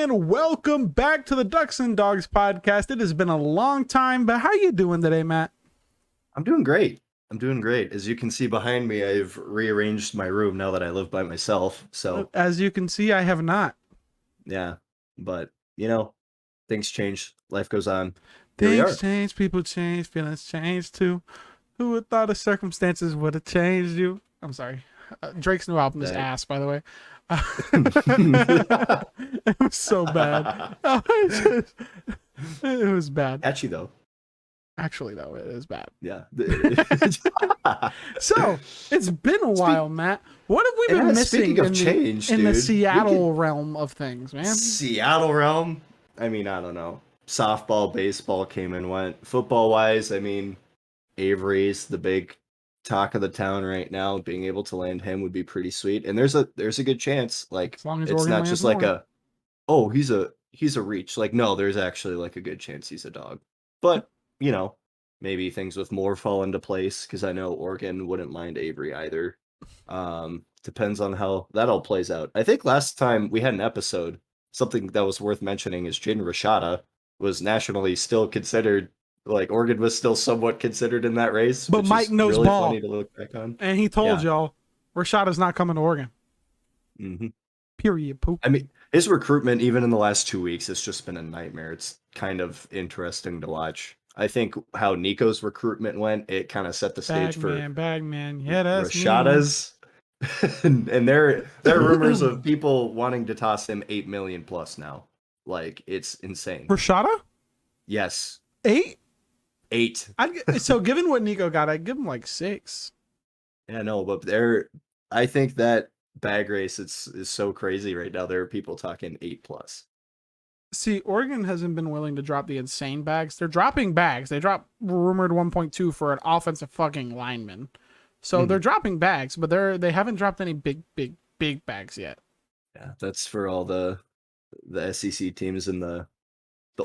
and welcome back to the Ducks and Dogs podcast. It has been a long time, but how you doing today, Matt? I'm doing great. As you can see behind me, I've rearranged my room now that I live by myself. So, As you can see, I have not. yeah, but things change. Life goes on. Here we Things are. change, people change, feelings change too. Who would thought the circumstances would have changed you? I'm sorry. Drake's new album is ass, by the way. It was so bad. It was bad. Catchy though. Actually, though, it is bad. Yeah. So it's been a while, Matt. What have we been missing in the Seattle realm of things, man? Seattle realm? I mean, I don't know. Softball, baseball came and went. Football wise, I mean, Avery's the big talk of the town right now. Being able to land him would be pretty sweet. And there's a good chance. Like, As long as it's Oregon not lands just like more. he's a reach. Like, no, there's actually like a good chance he's a dog. But maybe things with more fall into place, because I know Oregon wouldn't mind Avery either. Depends on how that all plays out. I think last time we had an episode, something that was worth mentioning is Jaden Rashada was nationally still considered, like Oregon was still somewhat considered in that race. But which Mike is knows really ball. funny to look back on. And he told Yeah. y'all, Rashada's not coming to Oregon. Mm-hmm. Period. Poop. I mean, his recruitment, even in the last 2 weeks, it's just been a nightmare. It's kind of interesting to watch. I think how Nico's recruitment went, it kind of set the stage Bagman. Yeah, that's Rashada's. and there are rumors of people wanting to toss him $8 million plus now. Like, it's insane. Rashada? Yes. 8? 8. So given what Nico got, I'd give him like 6. Yeah, no, but I think that bag race is so crazy right now. There are people talking 8 plus. See, Oregon hasn't been willing to drop the insane bags. They're dropping bags. They dropped rumored 1.2 for an offensive fucking lineman. So they're dropping bags, but they haven't dropped any big bags yet. Yeah, that's for all the SEC teams and the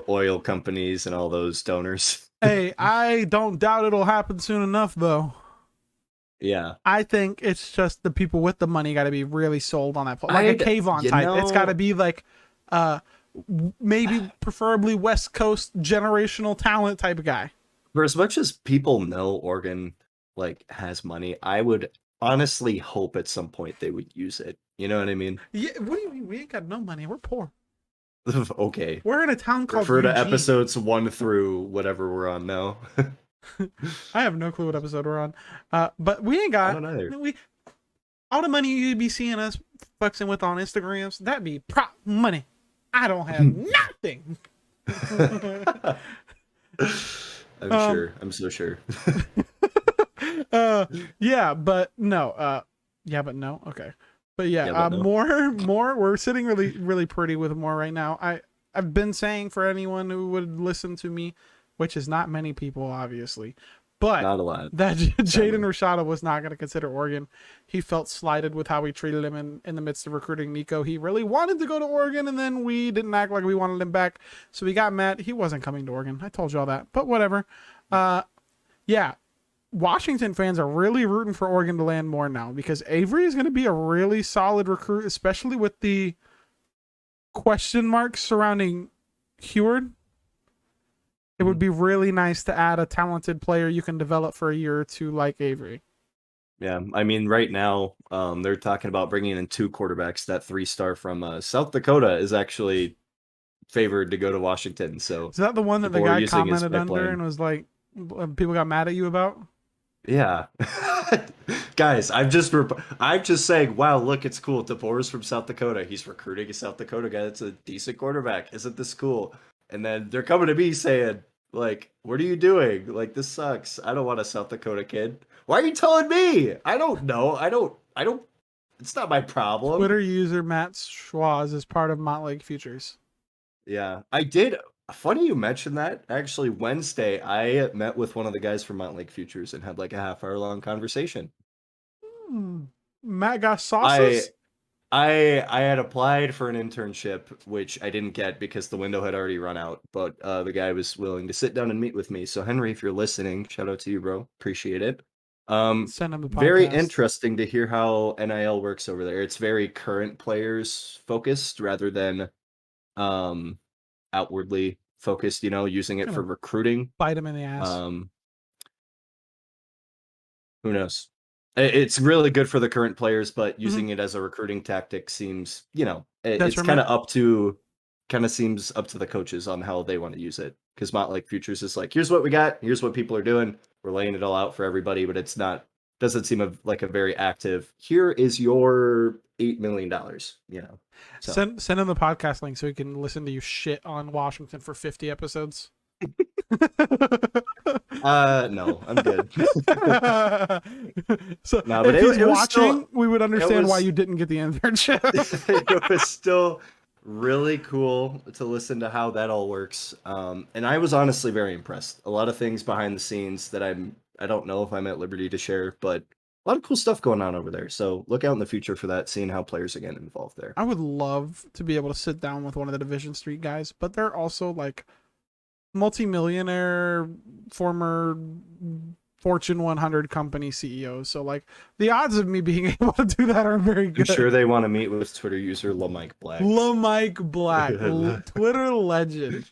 oil companies and all those donors. Hey, I don't doubt it'll happen soon enough, though. Yeah. I think it's just the people with the money got to be really sold on that. Like a Kayvon type. It's got to be like, maybe preferably West Coast generational talent type of guy. For as much as people know Oregon like has money, I would honestly hope at some point they would use it. You know what I mean? Yeah. What do you mean? We ain't got no money. We're poor. Okay. We're in a town called Refer to Eugene. episodes 1 through whatever we're on now. I have no clue what episode we're on. But we ain't got. I don't either. All the money you'd be seeing us fucking with on Instagrams, that'd be prop money. I don't have nothing. I'm so sure. Yeah, but no. Yeah, but no. Okay. But yeah, but no. more. We're sitting really pretty with more right now. I've been saying for anyone who would listen to me, which is not many people, obviously, but not a lot, that Jaden Rashada was not going to consider Oregon. He felt slighted with how we treated him in the midst of recruiting Nico. He really wanted to go to Oregon, and then we didn't act like we wanted him back, so we got mad. He wasn't coming to Oregon. I told you all that, but whatever. Yeah. Washington fans are really rooting for Oregon to land more now because Avery is going to be a really solid recruit, especially with the question marks surrounding Heward. It would be really nice to add a talented player you can develop for a year or two like Avery. Yeah, I mean, right now they're talking about bringing in 2 quarterbacks. That 3-star from South Dakota is actually favored to go to Washington. So is that the one that the guy commented under and was like, people got mad at you about? Yeah. Guys, I'm just saying, wow, look, it's cool. DeBoer's from South Dakota. He's recruiting a South Dakota guy that's a decent quarterback. Isn't this cool? And then they're coming to me saying, like, what are you doing? Like, this sucks. I don't want a South Dakota kid. Why are you telling me? I don't know. I don't, it's not my problem. Twitter user Matt Schwaz is part of Motlake Futures. Yeah, I did. Funny you mentioned that. Actually, Wednesday, I met with one of the guys from Mountlake Futures and had like a half-hour long conversation. Matt got sauces? I had applied for an internship, which I didn't get because the window had already run out. But the guy was willing to sit down and meet with me. So Henry, if you're listening, shout out to you, bro. Appreciate it. Send him the podcast. Very interesting to hear how NIL works over there. It's very current players focused rather than um, outwardly focused, you know, using it for Gonna recruiting. bite him in the ass. Um, who knows? It's really good for the current players, but Mhm. using it as a recruiting tactic seems, you know, it's kind Detriment. of up to kind of seems up to the coaches on how they want to use it. Because Motlake Futures is like, here's what we got, here's what people are doing, we're laying it all out for everybody, but it's not doesn't seem like a very active. Here is your $8 million, you know. So Send him the podcast link so he can listen to you shit on Washington for 50 episodes. no, I'm good. So No, but if he's it was watching, still we would it understand why was you didn't get the internship. it was still really cool to listen to how that all works. And I was honestly very impressed. A lot of things behind the scenes that I don't know if I'm at liberty to share, but a lot of cool stuff going on over there. So look out in the future for that, seeing how players are getting involved there. I would love to be able to sit down with one of the Division Street guys, but they're also like multimillionaire, former Fortune 100 company CEOs. So like the odds of me being able to do that are very I'm good. sure they want to meet with Twitter user LaMike Black. Mike Black, Twitter legend.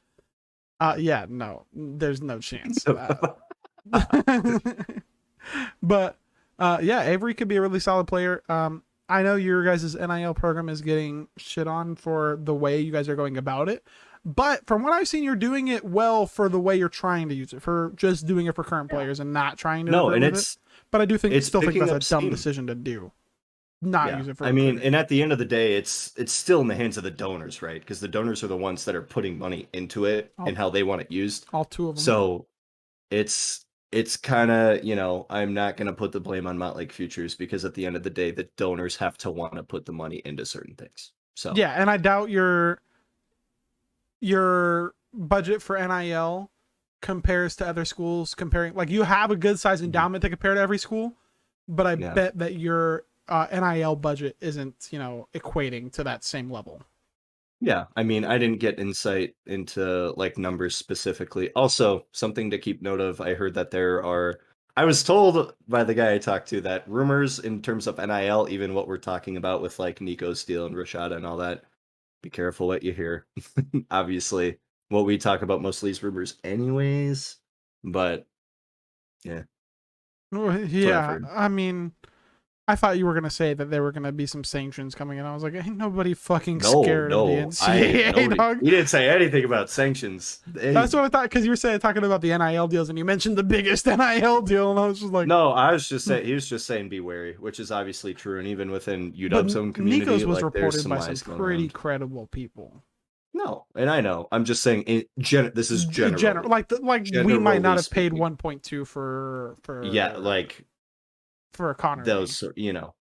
Yeah, no, there's no chance. But yeah, Avery could be a really solid player. I know your guys' NIL program is getting shit on for the way you guys are going about it. But from what I've seen, you're doing it well for the way you're trying to use it, for just doing it for current Yeah. players and not trying to No, recruit and with it. But I do it's still think picking that's a up dumb steam. decision to do. Not Yeah, use it for I mean, recruiting. and at the end of the day, it's still in the hands of the donors, right? Because the donors are the ones that are putting money into it All, and how they want it used. all two of them. So it's kind of, you know, I'm not going to put the blame on Motlake Futures because at the end of the day, the donors have to want to put the money into certain things. So Yeah, and I doubt your budget for NIL compares to other schools. Comparing, like, you have a good size Mhm. endowment to compare to every school, but I Yeah. bet that your NIL budget isn't, equating to that same level. Yeah, I mean, I didn't get insight into like numbers specifically. Also, something to keep note of, I heard that I was told by the guy I talked to that rumors in terms of NIL, even what we're talking about with like Nico Steele and Rashada and all that, be careful what you hear. Obviously, what we talk about mostly is rumors anyways, but yeah, that's what I've Yeah, heard. I mean, I thought you were gonna say that there were gonna be some sanctions coming in. I was like, ain't nobody fucking No, scared of the no, NCAA, nobody, dog. he didn't say anything about sanctions. That's what I thought, because you were talking about the NIL deals, and you mentioned the biggest NIL deal, and I was just like, No, I was just hmm. saying he was just saying be wary, which is obviously true, and even within But UW's own community, Nico's was like there's reported some by some lies going pretty around. credible people. No, and I know. I'm just saying this is General, generally like we might not generally have paid speaking. 1.2 Yeah, like for a Connor Lee. those, you know,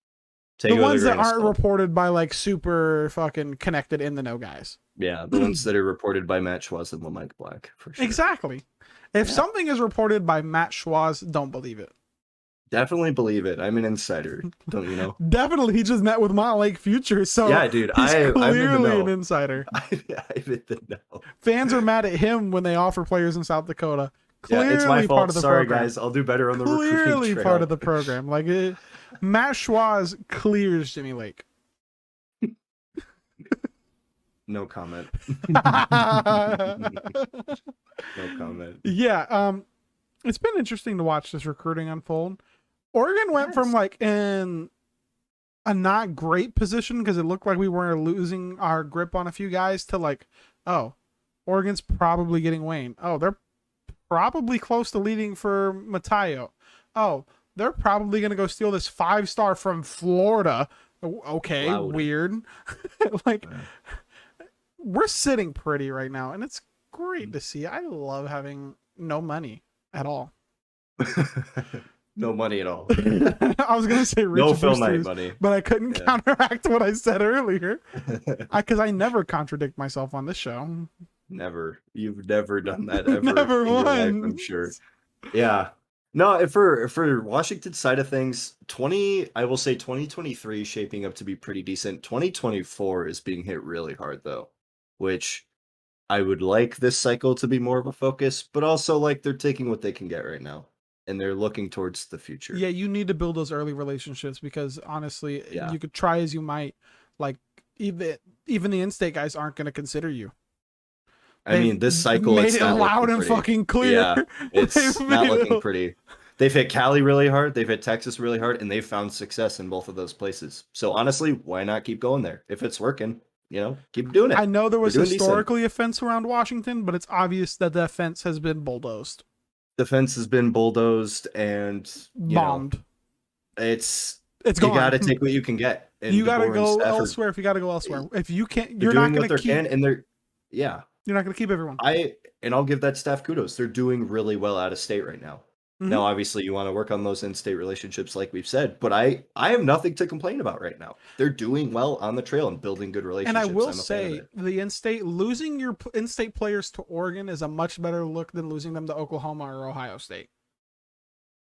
take The it with a ones that grain of aren't salt. reported by like super fucking connected in the know guys. Yeah, the ones that are reported by Matt Schwaz and Mike Black for sure. Exactly. If Yeah, something is reported by Matt Schwaz, don't believe it. definitely believe it. I'm an insider, don't you know? Definitely, he just met with Motlake Future, so Yeah, dude, he's I'm in the clearly an know. insider. I'm in the know. Fans are mad at him when they offer players in South Dakota. Yeah, it's my Clearly part fault. of the Sorry, program. guys. I'll do better on the recruiting Clearly part of trail. the program. Like Matt Schwaz clears Jimmy Lake. No comment. No comment. Yeah, it's been interesting to watch this recruiting unfold. Oregon went from Yes. like in a not great position because it looked like we were losing our grip on a few guys to like, oh, Oregon's probably getting Wayne. Oh, they're probably close to leading for Matayo. Oh, they're probably going to go steal this 5-star from Florida. Okay, Loud. weird. Like, Yeah. we're sitting pretty right now, and it's great to see. I love having no money at all. No money at all. I was gonna say rich No Phil Knight boosters, money. but I couldn't Yeah. counteract what I said earlier. Because I never contradict myself on this show. Never. You've never done that ever Never in your life, I'm once. sure. Yeah. No, for Washington's side of things, I will say 2023 shaping up to be pretty decent. 2024 is being hit really hard though, which I would like this cycle to be more of a focus, but also like they're taking what they can get right now and they're looking towards the future. Yeah, you need to build those early relationships because honestly, Yeah. you could try as you might. Like, even the in-state guys aren't going to consider you. I mean, this cycle made it's it not loud looking and pretty. fucking clear. Yeah, They've it's made not looking it- pretty. They've hit Cali really hard. They've hit Texas really hard, and they've found success in both of those places. So honestly, why not keep going there? If it's working, keep doing I it. know there was You're doing decent. historically a fence around Washington, but it's obvious that that fence has been bulldozed, The fence has been bulldozed, and bombed. it's It's you gone. got to take what you can get. And You got to DeBoer and go Stafford, elsewhere if you got to go elsewhere. If you can't, they're you're not doing going what to they keep. can, and You're not going to keep everyone. And I'll give that staff kudos. They're doing really well out of state right now. Mm-hmm. Now, obviously, you want to work on those in-state relationships, like we've said, but I have nothing to complain about right now. They're doing well on the trail and building good relationships. And I will I'm a fan of say, it. the in-state losing your in-state players to Oregon is a much better look than losing them to Oklahoma or Ohio State.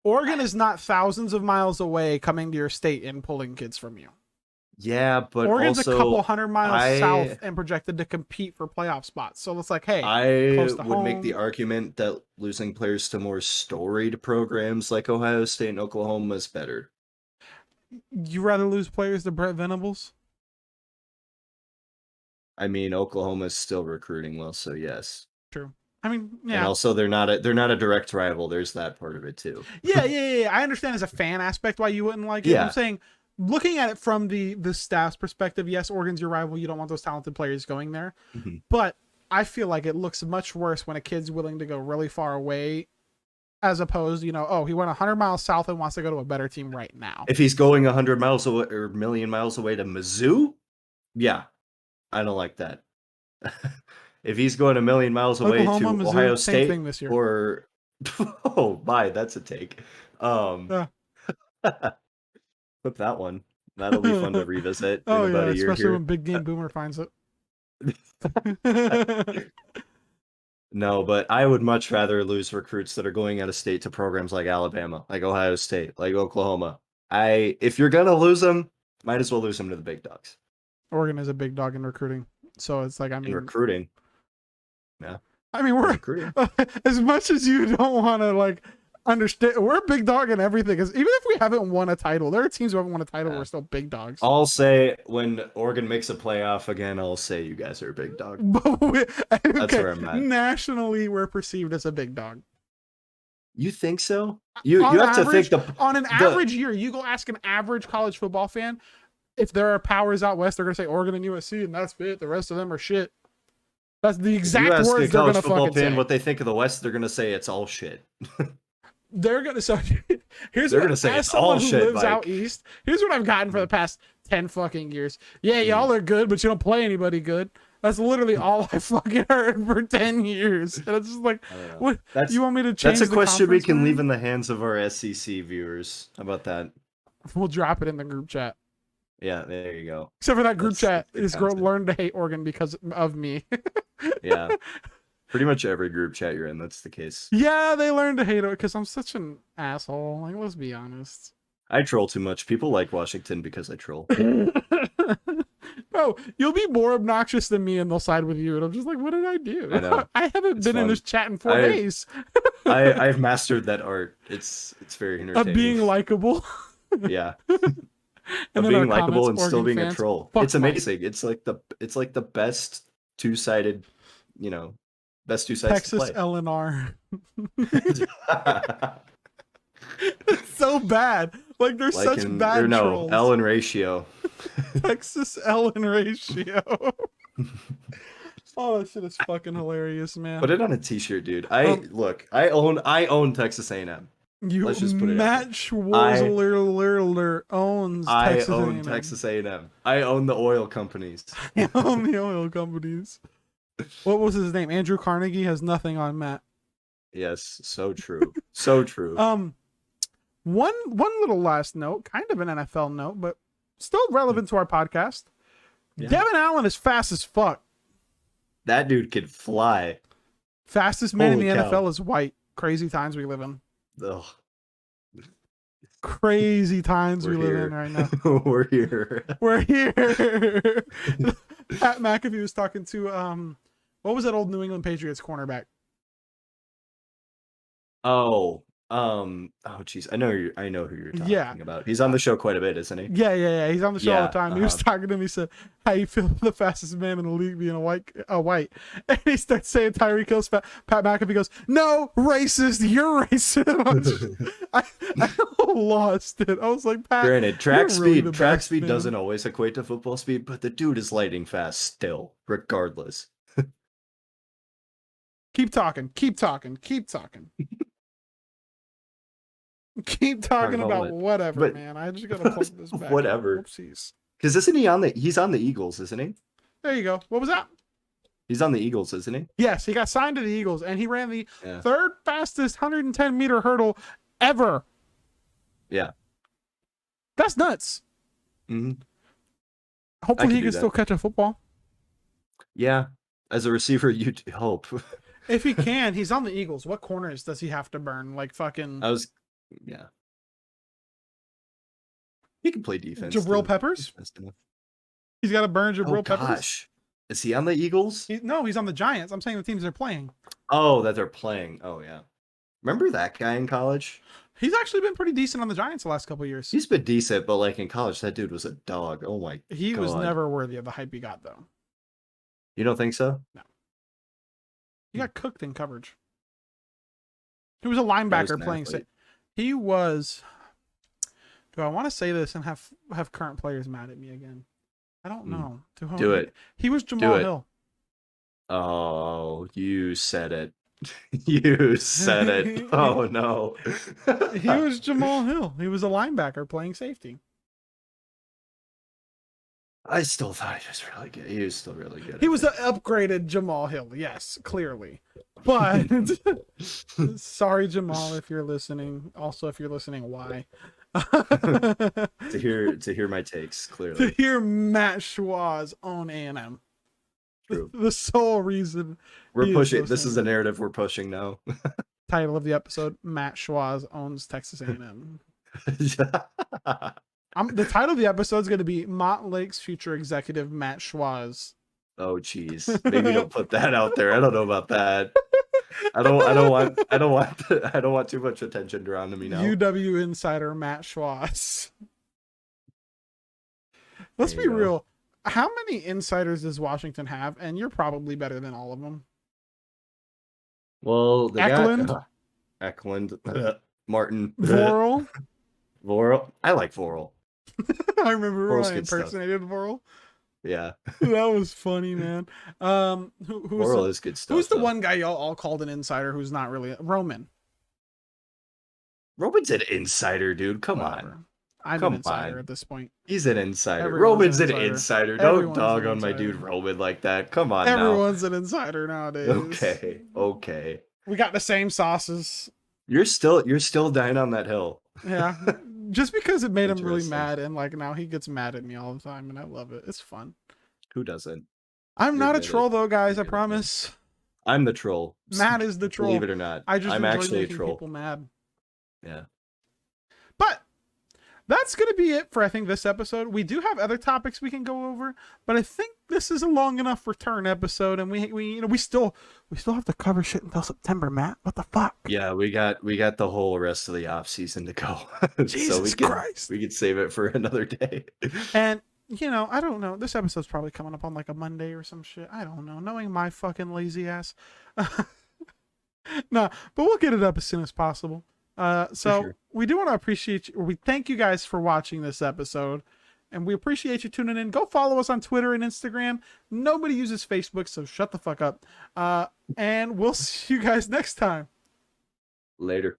Oregon is not thousands of miles away coming to your state and pulling kids from you. Yeah, but Oregon's also, a couple 100 miles south and projected to compete for playoff spots. So it's like, hey, I close to would make the home. argument that losing players to more storied programs like Ohio State and Oklahoma is better. You rather lose players to Brett Venables? I mean, Oklahoma is still recruiting well, so yes. True. I mean, yeah. And also, they're not a direct rival. There's that part of it too. Yeah. I understand as a fan aspect why you wouldn't like it. Yeah. I'm saying, looking at it from the staff's perspective, yes, Oregon's your rival. You don't want those talented players going there. Mm-hmm. But I feel like it looks much worse when a kid's willing to go really far away, as opposed, he went 100 miles south and wants to go to a better team right now. If he's going 100 miles away or a million miles away to Mizzou, yeah, I don't like that. If he's going a million miles away Oklahoma, to Mizzou, Ohio same State thing this year. or oh my, that's a take. Flip that one. That'll be fun to revisit. Oh in yeah, about a year especially here. when Big Game Boomer finds it. No, but I would much rather lose recruits that are going out of state to programs like Alabama, like Ohio State, like Oklahoma. If you're gonna lose them, might as well lose them to the big dogs. Oregon is a big dog in recruiting, so it's like, I mean, In recruiting. Yeah. I mean, we're recruiting. as much as you don't want to like understand, we're a big dog in everything. Because even if we haven't won a title, there are teams who haven't won a title. Yeah. We're still big dogs. I'll say when Oregon makes a playoff again, I'll say you guys are a big dog. That's where I'm at. Nationally, we're perceived as a big dog. You think so? You On have average, to think on an average year, you go ask an average college football fan if there are powers out west, they're gonna say Oregon and USC, and that's it. The rest of them are shit. That's the exact words they're gonna fucking fan say. what they think of the West. They're gonna say it's all shit. They're gonna here's They're what, gonna say as it's all someone who shit, lives out east. Here's what I've gotten for the past 10 fucking years. Yeah, y'all are good, but you don't play anybody good. That's literally all I fucking heard for 10 years. And it's just like, what? You want me to change? That's a question we can man? leave in the hands of our SEC viewers. How about that? We'll drop it in the group chat. Yeah, there you go. Except for that group chat is learn to hate Oregon because of me. Yeah. Pretty much every group chat you're in, that's the case. Yeah, they learned to hate it because I'm such an asshole. Like, let's be honest. I troll too much. People like Washington because I troll. Bro, you'll be more obnoxious than me and they'll side with you. And I'm just like, what did I do? I know. I haven't been in this chat in 4 days. I've mastered that art. It's very entertaining. Of being likable. Yeah. And of being likable and still being fans, a troll. It's amazing. It's like the best two-sided, best two sides Texas to play. LNR. It's so bad. Like they're such bad trolls. Ellen ratio. Texas Ellen ratio. Oh, that shit is fucking hilarious, man. Put it on a t-shirt, dude. I own Texas A&M. Let's just put it Matt Schwaz owns Texas A&M. Texas A&M. I own the oil companies. I own the oil companies. What was his name? Andrew Carnegie has nothing on Matt. Yes, so true. So true. One little last note, kind of an NFL note, but still relevant to our podcast. Yeah. Devin Allen is fast as fuck. That dude can fly. Fastest man in the NFL is white. Crazy times we live in. Ugh. Crazy times we live in right now. We're here. We're here. Pat McAfee was talking to what was that old New England Patriots cornerback? Oh, Oh geez, I know who you're Yeah. talking about. He's on the show quite a bit, isn't he? Yeah. He's on the show all the Yeah. time. He was talking to me. He said, "How you feel the fastest man in the league being a white?" And he starts saying Tyreek Hill's fat. Pat McAfee goes, "No, racist. You're racist." I lost it. I was like, Pat. Granted, you're really the track best, speed man. doesn't always equate to football speed, but the dude is lightning fast still, regardless. Keep talking. Keep talking. Keep talking. Keep talking about what? whatever, But man. I just gotta plug this back. whatever. Whoopsies. Because he's on the Eagles, isn't he? There you go. What was that? He's on the Eagles, isn't he? Yes, he got signed to the Eagles, and he ran the Yeah. third fastest 110-meter hurdle ever. Yeah. That's nuts. Mm-hmm. Hopefully he can still catch a football. Yeah. As a receiver, you'd hope. If he can, he's on the Eagles. What corners does he have to burn? Like fucking... Yeah. He can play defense. Jabril Peppers? He's got to burn Jabril Peppers? Gosh. Is he on the Eagles? No, he's on the Giants. I'm saying the teams they're playing. Oh, that they're playing. Oh, yeah. Remember that guy in college? He's actually been pretty decent on the Giants the last couple of years. He's been decent, but like in college, that dude was a dog. Oh my God. He was never worthy of the hype he got, though. You don't think so? No. He got cooked in coverage. He was a linebacker playing. He was... Do I want to say this and have current players mad at me again? I don't know. Do it. He was Jamel Hill. Oh, you said it. You said it. Oh no. He was Jamel Hill. He was a linebacker playing safety. I still thought he was really good. He was still really good. He was an upgraded Jamel Hill, yes, clearly. But sorry, Jamal, if you're listening. Also, if you're listening, why? to hear my takes clearly. To hear Matt Schwaz own A&M. True. The sole reason we're pushing. This is a narrative we're pushing now. Title of the episode: Matt Schwaz owns Texas A&M. The title of the episode is going to be Montlake's future executive Matt Schwaz. Oh jeez, maybe don't put that out there. I don't know about that. I don't want too much attention around me now. UW insider Matt Schwaz. Let's be real. How many insiders does Washington have? And you're probably better than all of them. Well, Eklund, Martin, Vorel. I like Vorel. I remember when Vorel's I impersonated Vorel. Yeah, that was funny, man. Vorel is good stuff. Who's the one guy y'all all called an insider who's not really Roman? Roman's an insider, dude. Come on. I'm an insider at this point. He's an insider. Roman's an insider. Don't dog on my dude Roman like that. Come on. Everyone's an insider nowadays. Okay. We got the same sauces. You're still dying on that hill. Yeah. Just because it made him really mad, and like now he gets mad at me all the time, and I love it. It's fun. Who doesn't? I'm not a troll though, guys. I promise. I'm the troll. Matt is the troll. Believe it or not, I'm actually a troll. People mad. Yeah. But that's going to be it for, I think, this episode. We do have other topics we can go over, but I think this is a long enough return episode, and we still have to cover shit until September, Matt. What the fuck? Yeah, we got the whole rest of the off season to go. Jesus Christ. We could save it for another day. And I don't know. This episode's probably coming up on like a Monday or some shit. I don't know. Knowing my fucking lazy ass. Nah, but we'll get it up as soon as possible. We do want to appreciate you. We thank you guys for watching this episode, and we appreciate you tuning in. Go follow us on Twitter and Instagram. Nobody uses Facebook, so shut the fuck up. And we'll see you guys next time. Later.